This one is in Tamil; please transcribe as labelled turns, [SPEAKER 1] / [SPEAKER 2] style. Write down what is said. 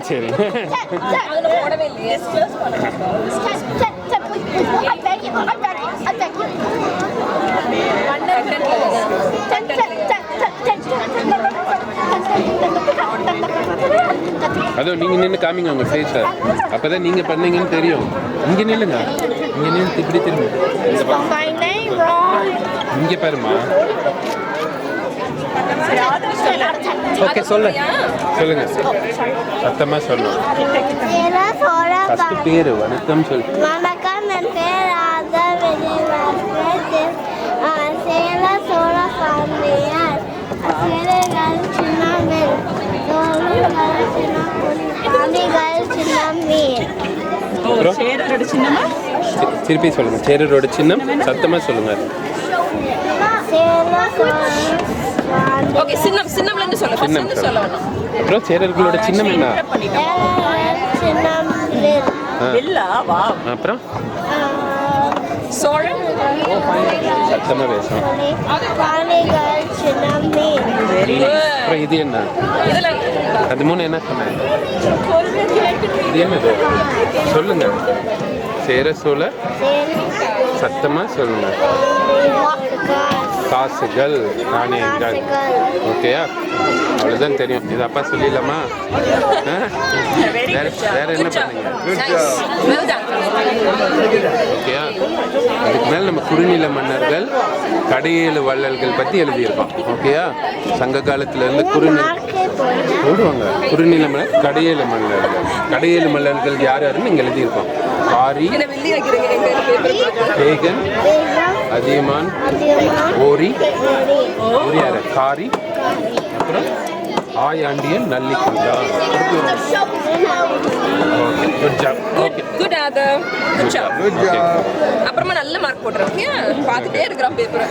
[SPEAKER 1] சரி அதோ நீங்கள் நின்று காமிங்க உங்கள் ஃபேஸை அப்போ தான் நீங்கள் பண்ணீங்கன்னு தெரியும். இங்கே நில்லுங்க, இங்கே நின்று இப்படி திரும்ப இங்கே பாருமா. ஓகே சொல்லுங்க சத்தமாக சொல்லணும். ஃபஸ்ட்டு பேர் வணக்கம் சொல்லு.
[SPEAKER 2] வணக்கம், என் பேர் ஆதா விஜயவாசன். சேலம் சோழ சாமியார். சேலைகள் சின்னமேல் சோழர்கள் சின்னமேல் சின்னமேல்.
[SPEAKER 1] திருப்பி சொல்லுங்க. சேரரோட சின்னம் சத்தமாக சொல்லுங்க.
[SPEAKER 2] சேலம் சோழ
[SPEAKER 3] ஓகே சின்னம்ல இருந்து சொல்ல ஃபர்ஸ்ட் சொல்லணும்.
[SPEAKER 1] அப்புறம் சேரர்களோட சின்னம் என்ன?
[SPEAKER 2] சின்னமேல்
[SPEAKER 3] இல்ல வா.
[SPEAKER 1] அப்புறம்
[SPEAKER 3] சோழன்
[SPEAKER 1] சத்தமாக பேசும்.
[SPEAKER 2] காளிகள் சின்னமேல்.
[SPEAKER 3] Very good.
[SPEAKER 1] அப்புறம் இது என்ன?
[SPEAKER 3] இதுல
[SPEAKER 1] அது மூணு என்ன சொன்னேன்? இது என்னது சொல்லுங்க. சேர சோழ சத்தமாக சொல்லுங்க. காசுகள் நாணயங்கள். ஓகேயா? அவ்வளோதான் தெரியும். இது அப்பா சொல்லிடலாமா? வேற என்ன பண்ணீங்க? ஓகேயா? அதுக்கு மேலே நம்ம குறுநில மன்னர்கள் கடையேழு வள்ளல்கள் பற்றி எழுதியிருக்கோம். ஓகேயா? சங்க காலத்துலேருந்து போடுவாங்க. குறுநில மன்னர் கடையேழு மன்னர்கள். கடையேழு மன்னர்கள் யார் யாருன்னு இங்கே எழுதியிருக்கோம். காரி, பேகன், அதியமான், ஓரி யாரு? காரி, அப்புறம் ஆயாண்டியன், நல்லிக்குண்டா. Okay good job. Okay
[SPEAKER 3] good Adam good job. அப்புறமா நல்ல மார்க் போடுறேன். ஓகே பார்த்துட்டே இருக்கிறோம் பேப்பரை.